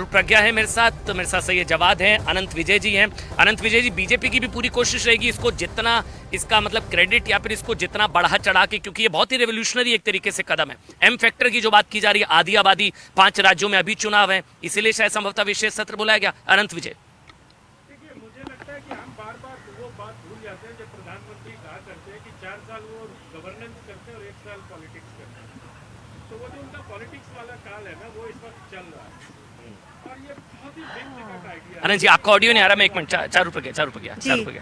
प्रज्ञा है मेरे साथ, तो मेरे साथ सैयद जवाद है, अनंत विजय जी हैं। अनंत विजय जी, बीजेपी की भी पूरी कोशिश रहेगी इसको जितना इसका मतलब क्रेडिट या फिर इसको जितना बढ़ा चढ़ा के, क्योंकि ये बहुत ही रेवोल्यूशनरी एक तरीके से कदम है। एम फैक्टर की जो बात की जा रही है, आधी आबादी, 5 राज्यों में अभी चुनाव है, इसीलिए शायद संभवतः विशेष सत्र बुलाया गया। अनंत विजय, देखिए, मुझे लगता है कि हम बार बार वो बात भूल जाते हैं जब प्रधानमंत्री कहा करते हैं कि 4 साल वो गवर्नेंस करते हैं और 1 साल पॉलिटिक्स करते हैं। तो वो जो उनका पॉलिटिक्स वाला काल है ना, वो इस वक्त चल रहा है और ये बहुत ही बेसिक आइडिया है। अनंत जी, आपका ऑडियो नहीं आ रहा, मैं एक मिनट, 4 रुपए गया, 4 रुपए गया, 4 रुपए गया,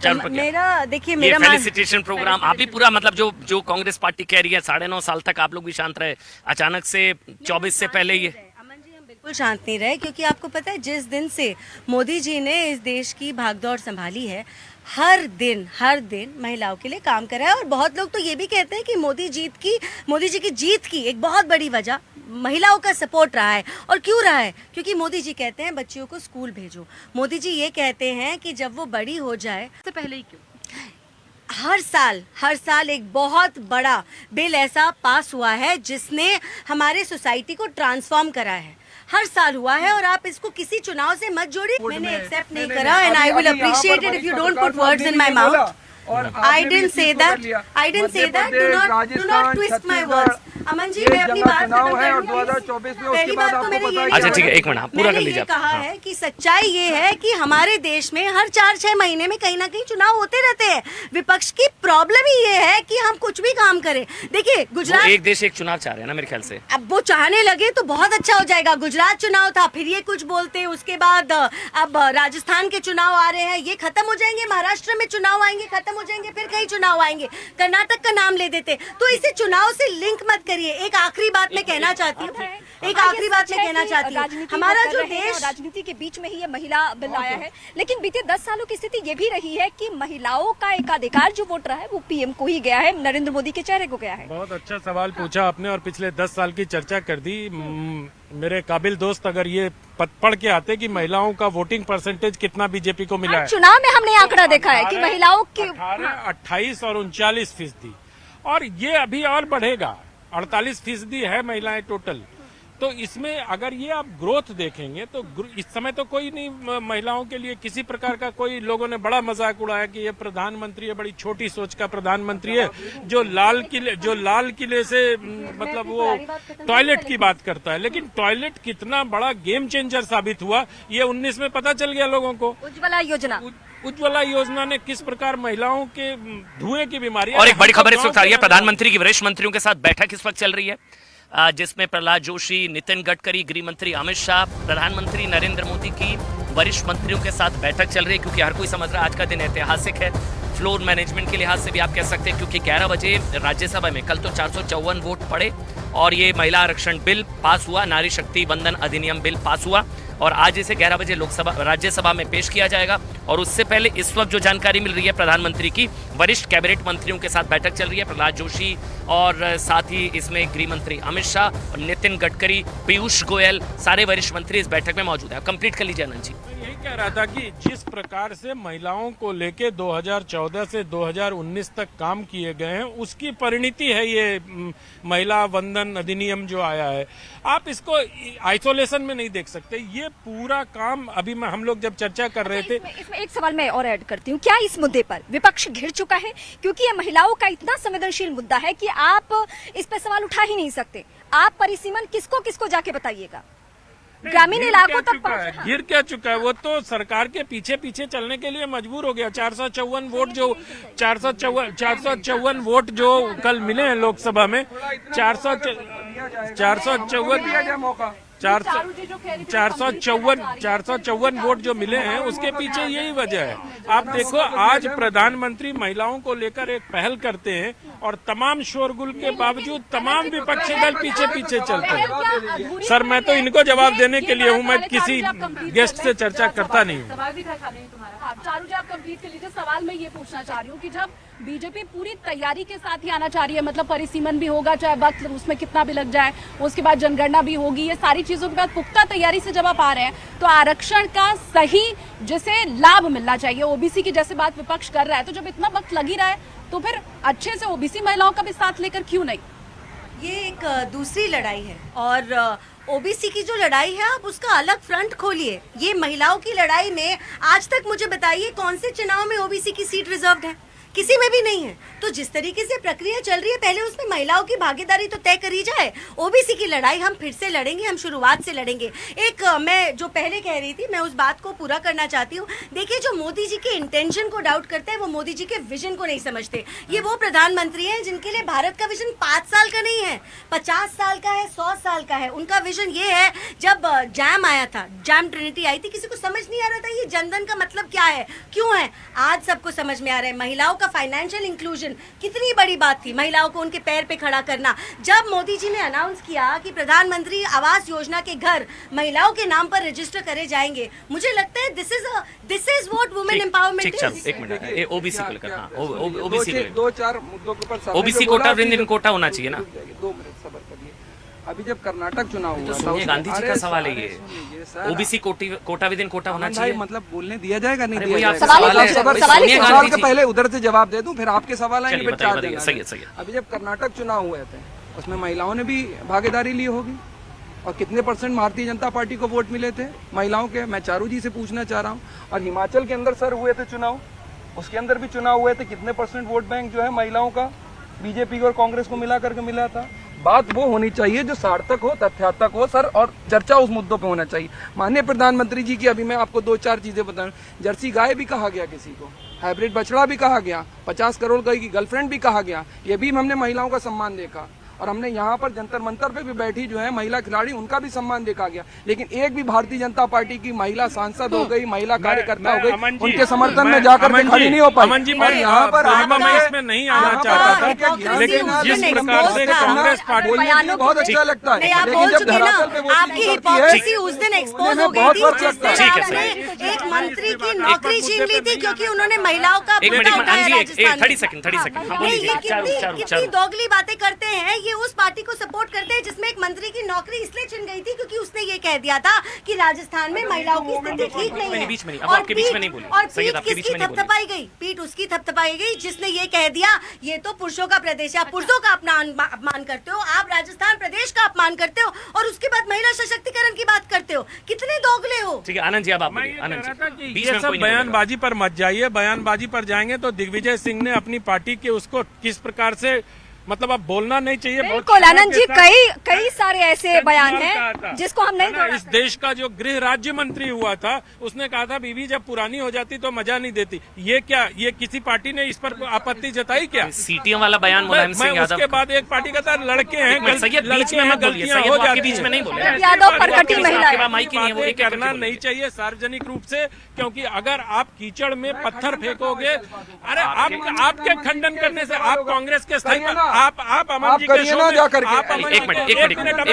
4 रुपए गया। मेरा देखिए, ये मेरा फेलिसिटेशन प्रोग्राम आप भी पूरा मतलब जो कांग्रेस पार्टी कह रही है 9.5 साल तक आप लोग भी शांत रहे, अचानक से 24 से पहले ये बिल्कुल शांत नहीं रहे, क्योंकि आपको पता है जिस दिन से मोदी जी ने इस देश की भागदौड़ संभाली है, हर दिन महिलाओं के लिए काम करा है। और बहुत लोग तो ये भी कहते हैं कि मोदी जी की जीत की एक बहुत बड़ी वजह महिलाओं का सपोर्ट रहा है। और क्यों रहा है? क्योंकि मोदी जी कहते हैं बच्चियों को स्कूल भेजो। मोदी जी ये कहते हैं कि जब वो बड़ी हो जाए, तो पहले ही क्यों, हर साल एक बहुत बड़ा बिल ऐसा पास हुआ है जिसने हमारे सोसाइटी को ट्रांसफॉर्म करा है। हर साल हुआ है और आप इसको किसी चुनाव से मत जोड़िए। मैंने एक्सेप्ट नहीं करा, and I will appreciate it if you don't put words in my mouth. I didn't say that. Do not twist my words. Aman ji, मैं अपनी बात खत्म करूंगी। पहली बात तो मैंने ये अच्छा ठीक है, एक मिनट पूरा कर लीजिए। कहा है कि सच्चाई ये है कि हमारे देश में हर 4-6 महीने में कहीं ना कहीं चुनाव होते रहते हैं। विपक्ष की प्रॉब्लम ही ये है कि हम कुछ भी काम करें। देखिए, गुजरात एक देश एक चुनाव चाह रहे हैं ना मेरे ख्याल से। अब वो चाहने लगे तो बहुत अच्छा हो जाएगा। गुजरात चुनाव था, फिर ये कुछ बोलते, उसके बाद अब राजस्थान के चुनाव आ रहे हैं, ये खत्म हो जाएंगे, महाराष्ट्र में चुनाव आएंगे, खत्म हो जाएंगे, फिर कई चुनाव आएंगे, कर्नाटक का नाम ले देते। तो इसे चुनाव से लिंक मत करिए। एक आखिरी बात मैं कहना चाहती हूँ, हमारा जो देश, राजनीति के बीच में ही ये महिला बिल आया है, लेकिन बीते 10 सालों की स्थिति ये भी रही है कि महिलाओं का एकाधिकार जो वोट रहा है वो पीएम को ही गया है, नरेंद्र मोदी के चेहरे को गया है। बहुत अच्छा सवाल पूछा आपने और पिछले 10 साल की चर्चा कर दी। मेरे काबिल दोस्त अगर ये पढ़ के आते कि महिलाओं का वोटिंग परसेंटेज कितना बीजेपी को मिला है। चुनाव में हमने आंकड़ा देखा है कि महिलाओं की 28 और 39%, और ये अभी और बढ़ेगा। 48% है महिलाएं टोटल। तो इसमें अगर ये आप ग्रोथ देखेंगे तो इस समय तो कोई नहीं, महिलाओं के लिए किसी प्रकार का कोई, लोगों ने बड़ा मजाक उड़ाया कि ये प्रधानमंत्री है, बड़ी छोटी सोच का प्रधानमंत्री है जो लाल किले से मतलब वो टॉयलेट की बात करता है। लेकिन टॉयलेट कितना बड़ा गेम चेंजर साबित हुआ ये 19 में पता चल गया लोगों को। उज्ज्वला योजना ने किस प्रकार महिलाओं के धुएं की बीमारी। और एक बड़ी खबर इस वक्त आ रही है, प्रधानमंत्री की वरिष्ठ मंत्रियों के साथ बैठक इस वक्त चल रही है, जिसमें प्रहलाद जोशी, नितिन गडकरी, गृह मंत्री अमित शाह, प्रधानमंत्री नरेंद्र मोदी की वरिष्ठ मंत्रियों के साथ बैठक चल रही है। क्योंकि हर कोई समझ रहा है आज का दिन ऐतिहासिक है, फ्लोर मैनेजमेंट के लिहाज से भी आप कह सकते हैं, क्योंकि 11 बजे राज्यसभा में कल तो 454 वोट पड़े और ये महिला आरक्षण बिल पास हुआ, नारी शक्ति वंदन अधिनियम बिल पास हुआ और आज इसे 11 बजे राज्यसभा में पेश किया जाएगा। और उससे पहले इस वक्त जो जानकारी मिल रही है, प्रधानमंत्री की वरिष्ठ कैबिनेट मंत्रियों के साथ बैठक चल रही है, प्रहलाद जोशी और साथ ही इसमें गृह मंत्री अमित शाह और नितिन गडकरी, पीयूष गोयल, सारे वरिष्ठ मंत्री इस बैठक में मौजूद है। कंप्लीट कर लीजिए आनंद जी। यही कह रहा था कि जिस प्रकार से महिलाओं को लेके 2014 से 2019 तक काम किए गए हैं, उसकी परिणति है ये महिला वंदन अधिनियम जो आया है। आप इसको आइसोलेशन में नहीं देख सकते। ये पूरा काम अभी हम लोग जब चर्चा कर रहे थे, इसमें एक सवाल मैं और ऐड करती हूँ। क्या इस मुद्दे पर विपक्ष घिर चुका है? क्योंकि ये महिलाओं का इतना संवेदनशील मुद्दा है कि आप इस पर सवाल उठा ही नहीं सकते। आप परिसीमन किसको जाके बताइएगा? ग्रामीण इलाकों तक गिर क्या चुका है? वो तो सरकार के पीछे चलने के लिए मजबूर हो गया। 454 वोट जो कल मिले हैं लोकसभा में, 454 वोट जो मिले हैं, उसके पीछे यही वजह है। आप देखो, आज प्रधानमंत्री महिलाओं को लेकर एक पहल करते हैं और तमाम शोरगुल के बावजूद तमाम विपक्षी दल पीछे चलते हैं। सर, मैं तो इनको जवाब देने के लिए हूँ, मैं किसी गेस्ट से चर्चा करता नहीं हूँ। चारू जी, आप कंप्लीट कर लीजिए। सवाल मैं ये पूछना चाह रही हूँ कि जब बीजेपी पूरी तैयारी के साथ ही आना चाह रही है, मतलब परिसीमन भी होगा, चाहे वक्त उसमें कितना भी लग जाए, उसके बाद जनगणना भी होगी, ये सारी चीजों के बाद पुख्ता तैयारी से जब आप आ रहे हैं, तो आरक्षण का सही जैसे लाभ मिलना चाहिए, ओबीसी की जैसे बात विपक्ष कर रहा है, तो जब इतना वक्त लग ही रहा है तो फिर अच्छे से ओबीसी महिलाओं का भी साथ लेकर क्यों नहीं? ये एक दूसरी लड़ाई है और ओबीसी की जो लड़ाई है आप उसका अलग फ्रंट खोलिए। ये महिलाओं की लड़ाई में आज तक मुझे बताइए कौन से चुनाव में ओबीसी की सीट रिजर्व्ड है? किसी में भी नहीं है। तो जिस तरीके से प्रक्रिया चल रही है पहले उसमें महिलाओं की भागीदारी तो तय करी जाए। ओबीसी की लड़ाई हम फिर से लड़ेंगे, हम शुरुआत से लड़ेंगे। एक मैं जो पहले कह रही थी मैं उस बात को पूरा करना चाहती हूँ। देखिए जो मोदी जी के इंटेंशन को डाउट करते हैं वो मोदी जी के विजन को नहीं समझते। ये वो प्रधानमंत्री हैं जिनके लिए भारत का विजन 5 साल का नहीं है, 50 साल का है, 100 साल का है। उनका विजन ये है, जब जैम आया था, जैम ट्रिनिटी आई थी, किसी को समझ नहीं आ रहा था ये जनधन का मतलब क्या है, क्यों है। आज सबको समझ में आ रहा है। महिलाओं का फाइनेंशियल इंक्लूजन कितनी बड़ी बात थी, महिलाओं को उनके पैर पे खड़ा करना। जब मोदी जी ने अनाउंस किया कि प्रधानमंत्री आवास योजना के घर महिलाओं के नाम पर रजिस्टर करे जाएंगे, मुझे लगता है this is what women empowerment is. एक मिनट, ये ओबीसी को लेकर, हाँ ओबीसी को दो चार मुद्दों के ऊपर ओबीसी कोटा वृंदन कोटा होना चाहिए ना। 2 मिनट सबर करिए। अभी जब कर्नाटक चुनाव हुआ था सोनिया गांधी जी का सवाल है ये, sir, OBC quota within quota होना भाई चाहिए। मतलब बोलने दिया जाएगा नहीं अरे दिया वही आपसे जाएगा? सवाल है, सोनिया गांधी सवाल का जी। पहले उधर से जवाब दे दूं फिर आपके सवाल आएंगे, चलिए, फिर बताइए, चार बताइए, जगह सही है, आएंगे। सही है। अभी जब कर्नाटक चुनाव हुए थे उसमें महिलाओं ने भी भागीदारी ली होगी, और कितने % भारतीय जनता पार्टी को वोट मिले थे महिलाओं के, मैं चारू जी से पूछना चाह रहा हूँ। और हिमाचल के अंदर सर हुए थे चुनाव, उसके अंदर भी चुनाव हुए थे, कितने % वोट बैंक जो है महिलाओं का बीजेपी और कांग्रेस को मिला करके मिला था। बात वो होनी चाहिए जो सार्थक हो, तथ्यात्मक हो सर, और चर्चा उस मुद्दों पे होना चाहिए। माननीय प्रधानमंत्री जी की अभी मैं आपको 2-4 चीजें बताऊं। जर्सी गाय भी कहा गया किसी को, हाइब्रिड बछड़ा भी कहा गया, 50 करोड़ की गर्लफ्रेंड भी कहा गया। ये भी हमने महिलाओं का सम्मान देखा, और हमने यहाँ पर जंतर मंतर पे भी बैठी जो है महिला खिलाड़ी, उनका भी सम्मान देखा गया। लेकिन एक भी भारतीय जनता पार्टी की महिला सांसद हो गई, महिला कार्यकर्ता हो गई, उनके समर्थन में जाकर के खड़ी नहीं हो पाई। अमन जी, और यहाँ पर मैं इसमें नहीं आना चाहता था, लेकिन जिस प्रकार से कांग्रेस पार्टी बोलने बहुत अच्छा लगता है, नहीं, आप लेकिन बोल जब चुके ना, धरातल पे वो आपकी चीज होती हिपोक्रेसी है उस दिन एक्सपोज उन्हें हो गई बहुत थी, फर्क जिस लगता है। दिन ठीक है, आपने एक मंत्री की नौकरी छीन ली थी क्योंकि उन्होंने महिलाओं का एक मिनट, मुद्दा उठाया जी, राजस्थान में। 30 सेकंड, 30 सेकंड, हाँ, नहीं, बोलिए, ये चारू, कितनी चारू। दोगली बातें करते हैं। ये उस पार्टी को सपोर्ट करते हैं जिसमें एक मंत्री की नौकरी इसलिए छिन गई थी क्योंकि उसने ये कह दिया था कि राजस्थान में महिलाओं की स्थिति ठीक नहीं है। बीच में नहीं, अब आपके बीच में नहीं बोलिए। और सैयद, पीठ आपके बीच किसकी में नहीं बोलिए। थपथपाई गई? पीठ उसकी थपथपाई गई जिसने ये कह दिया ये तो पुरुषों का प्रदेश है, आप पुरुषों का अपमान करते हो, आप राजस्थान प्रदेश का अपमान करते हो, और उसके बाद महिला सशक्तिकरण की बात करते हो। कितने दोगले हो। ठीक है आनंद जी, अब आप मैं बोलिए। ये आनंद कह रहा था जी, कि बीच ये में सब कोई नहीं बोलेगा। बयानबाजी पर मत जाइए। बयानबाजी पर जाएंगे तो दिग्विजय सिंह ने अपनी पार्टी के उसको किस प्रकार से, मतलब अब बोलना नहीं चाहिए। बहुत बिल्कुल आनंद जी, के साथ कई सारे ऐसे बयान हैं जिसको हम नहीं है ना, दोहरा इस देश का जो गृह राज्य मंत्री हुआ था उसने कहा था बीवी जब पुरानी हो जाती तो मजा नहीं देती। ये क्या, ये किसी पार्टी ने इस पर आपत्ति जताई क्या? सीटीएम वाला बयान मुलायम सिंह मैं यादव उसके बाद एक पार्टी का था, लड़के हैं, सैयद बीच में मत बोलिए, गलतियां सैयद हो आपके जाती बीच में नहीं बोले। हैं। यादव प्रगति महिला है। आपके पास माइक ही नहीं है, वो बातें एक एक करके करना बोलिए। नहीं चाहिए सार्वजनिक रूप से, क्योंकि अगर आप कीचड़ में पत्थर फेंकोगे, अरे आपके खंडन करने से आप कांग्रेस के स्थायी पर आप अमन जी के करिए ना जा करके। एक मिनट,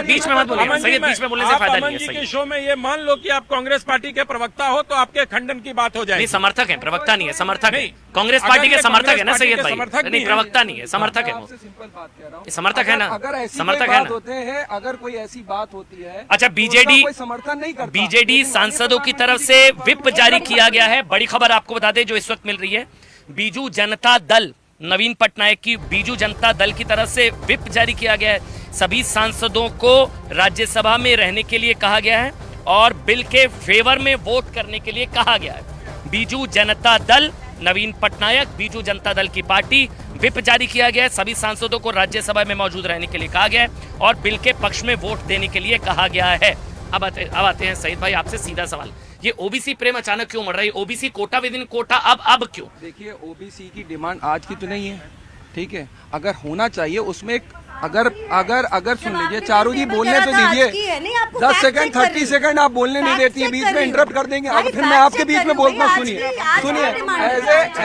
बीच में मत बोलिए, सैयद बीच में बोलने से फायदा नहीं है। अमन जी के सैयद शो में ये मान लो कि आप कांग्रेस पार्टी के प्रवक्ता हो तो आपके खंडन की बात हो नहीं, जाएगी। समर्थक है, प्रवक्ता नहीं है, समर्थक है। नहीं, कांग्रेस अगर पार्टी के ये समर्थक है ना कांग्रेस सैयद पार्टी भाई, के समर्थक नहीं भी हैं। प्रवक्ता नहीं है, समर्थक है वो। आपसे सिंपल बात कह रहा हूँ, समर्थक है ना, अगर ऐसी समर्थक कोई है बात ना। होते हैं, अगर कोई ऐसी बात होती है, अच्छा, तो बीजेडी उसका कोई समर्थन नहीं करता। बीजेडी लेकिन सांसदों की तरफ से विप जारी किया गया है। बड़ी खबर आपको बता दें जो इस वक्त मिल रही है, बीजू जनता दल, नवीन पटनायक की बीजू जनता दल की तरफ से विप जारी किया गया है। सभी सांसदों को राज्यसभा में रहने के लिए कहा गया है और बिल के फेवर में वोट करने के लिए कहा गया है। बीजू जनता दल, नवीन पटनायक, बीजू जनता दल की पार्टी, विप जारी किया गया है। सभी सांसदों को राज्यसभा में मौजूद रहने के लिए कहा गया है और बिल के पक्ष में वोट देने के लिए कहा गया है। अब आते हैं सईद भाई, आपसे सीधा सवाल, ये ओबीसी प्रेम अचानक क्यों बढ़ रही है? OBC quota within quota अब क्यों? देखिए, ओबीसी की डिमांड आज की तो नहीं है, ठीक है, अगर होना चाहिए उसमें एक अगर सुन लीजिए, चारू जी बोलने तो दीजिए, 10 सेकंड 30 सेकंड आप बोलने नहीं देती है, बीच में इंटरप्ट कर देंगे। अगर फिर मैं आपके बीच में बोलता हूँ, सुनिए,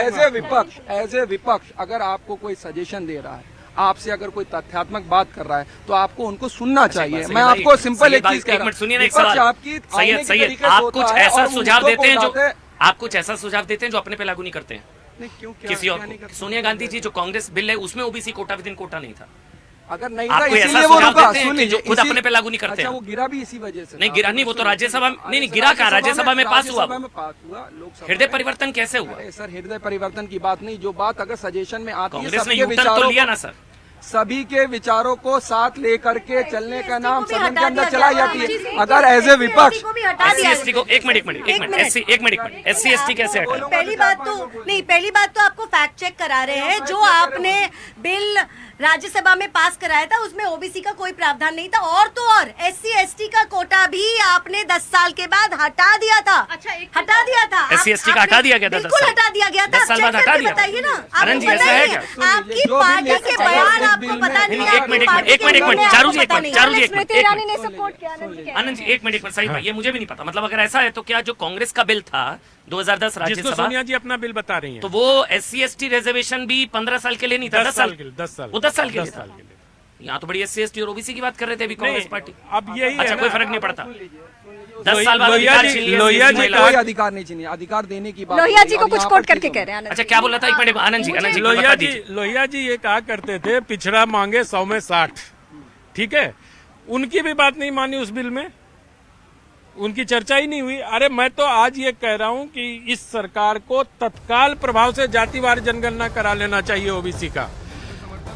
एज ए विपक्ष अगर आपको कोई सजेशन दे रहा है, आपसे अगर कोई तथ्यात्मक बात कर रहा है तो आपको उनको सुनना चाहिए। मैं आपको सिंपल एक चीज कह रहा हूँ, सुनिए ना एक सवाल, सैयद आप कुछ ऐसा सुझाव देते हैं जो अपने पे लागू नहीं करते हैं क्यों, किसी और को? सोनिया गांधी जी जो कांग्रेस बिल है उसमें OBC quota within quota नहीं था। अगर नहीं आप था कोई ऐसा इसीलिए वो सुझाव रुका। देते हैं सुन कि जो लीजिए, खुद अपने पे लागू नहीं करते अच्छा, हैं? वो गिरा भी इसी वजह से नहीं गिरा नहीं, वो तो राज्यसभा में नहीं गिरा कहा, राज्यसभा में पास हुआ। लोकसभा हृदय परिवर्तन कैसे हुआ? सर, हृदय परिवर्तन की बात नहीं, जो बात अगर सजेशन में आती है कांग्रेस ने सबके यूटर्न तो विचारों लिया को- ना सर। सभी के विचारों को साथ लेकर के चलने का नाम भी सदन हटा के अंदर दिया चलाई गया। जाती जी, है। जी, अगर एज ए विपक्ष को भी हटा दिया SC को एक मिनट SC ST कैसे हटा? पहली बात तो आपको फैक्ट चेक करा रहे हैं। जो आपने बिल राज्यसभा में पास कराया था उसमें ओबीसी का कोई प्रावधान नहीं था, और तो और SC ST का कोटा भी आपने 10 साल के बाद हटा दिया था। अच्छा, हटा दिया था। SC ST का हटा दिया गया था 10 बिल्कुल साल। हटा दिया गया था। 10 साल बाद हटा दिया। बताइए ना, आनंद जी, आपको ऐसा है पता क्या? आपकी जो पार्टी बिल के है, बयान इस आपको बिल पता में- नहीं नहीं, है। एक मिनट, आपकी एक मिनट, पार्टी के चारू जी, बयान एक आपको मिनट, पता चारू जी, नहीं एक है। मिनट। स्मृति ईरानी ने सपोर्ट किया। आनंद जी, एक मिनट सही भाई, ये मुझे भी नहीं पता। मतलब अगर ऐसा है तो क्या जो कांग्रेस का बिल था 2010 जिसको राज्यसभा, सोनिया जी अपना बिल बता रही हैं, तो वो SC ST रिजर्वेशन भी 15 साल के लिए नहीं था, 10 साल के लिए, 10 साल वो 10 साल के लिए 10 था। साल के लिए। यहाँ तो बड़ी SC ST और OBC की बात कर रहे थे अभी कांग्रेस पार्टी। अब यही अच्छा, है कोई ना। फर्क नहीं पड़ता। 10 साल बाद लोहिया अधिकार जी- छीन लिया लोहिया SC जी महिलाओं कोई से। अधिकार नहीं छीनिए, अधिकार देने की बात लोहिया हो रही जी है। को और कुछ यहाँ कोट पर करके चीजों कह रहे हैं। अच्छा, क्या बोला था? एक मिनट, आनंद जी बता दीजिए। लोहिया जी ये कहा करते थे पिछड़ा मांगे 100 में 60, ठीक है? उनकी भी बात नहीं मानी उस बिल में, उनकी चर्चा ही नहीं हुई। अरे मैं तो आज ये कह रहा हूं कि इस सरकार को तत्काल प्रभाव से जातिवार जनगणना करा लेना चाहिए ओबीसी का,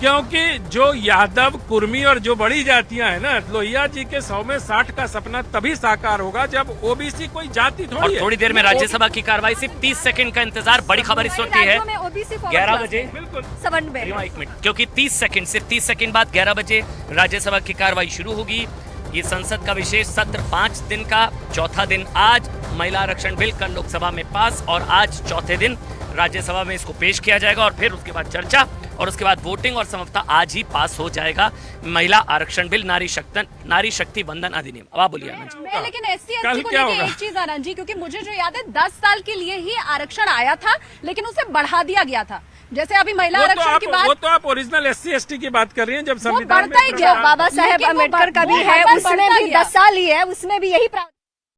क्योंकि जो यादव, कुर्मी और जो बड़ी जातियां हैं ना, लोहिया जी के 100 में 60 का सपना तभी साकार होगा जब ओबीसी कोई जाति और थोड़ी है। थोड़ी देर में राज्यसभा की कार्रवाई, सिर्फ 30 सेकंड का इंतजार। बड़ी खबर इस वक्त ये है राज्यों में ओबीसी 11 बजे, बिल्कुल सवर्ण में एक मिनट, क्योंकि 30 सेकंड, सिर्फ 30 सेकंड बाद 11 बजे राज्यसभा की कार्रवाई शुरू होगी। ये संसद का विशेष सत्र 5 दिन का चौथा दिन आज महिला आरक्षण बिल कल लोकसभा में पास, और आज चौथे दिन राज्यसभा में इसको पेश किया जाएगा, और फिर उसके बाद चर्चा, और उसके बाद वोटिंग, और संभवतः आज ही पास हो जाएगा महिला आरक्षण बिल, नारी शक्ति वंदन अधिनियम। अब आप बोलिए आनंद जी। मैं लेकिन SC कल ST को क्या लेके होगा? एक चीज आनंद जी, क्योंकि मुझे जो याद है 10 साल के लिए ही आरक्षण आया था, लेकिन उसे बढ़ा दिया गया था। जैसे अभी महिला आरक्षण की वो बात, तो आप ओरिजिनल SC ST की बात कर रही हैं, जब संविधान बढ़ता ही में गया। बाबा साहेब लेकिन वो अम्बेडकर का भी वो है, हर बार उसमें बढ़ता भी गया। 10 साल ही है, उसमें भी यही प्रावधान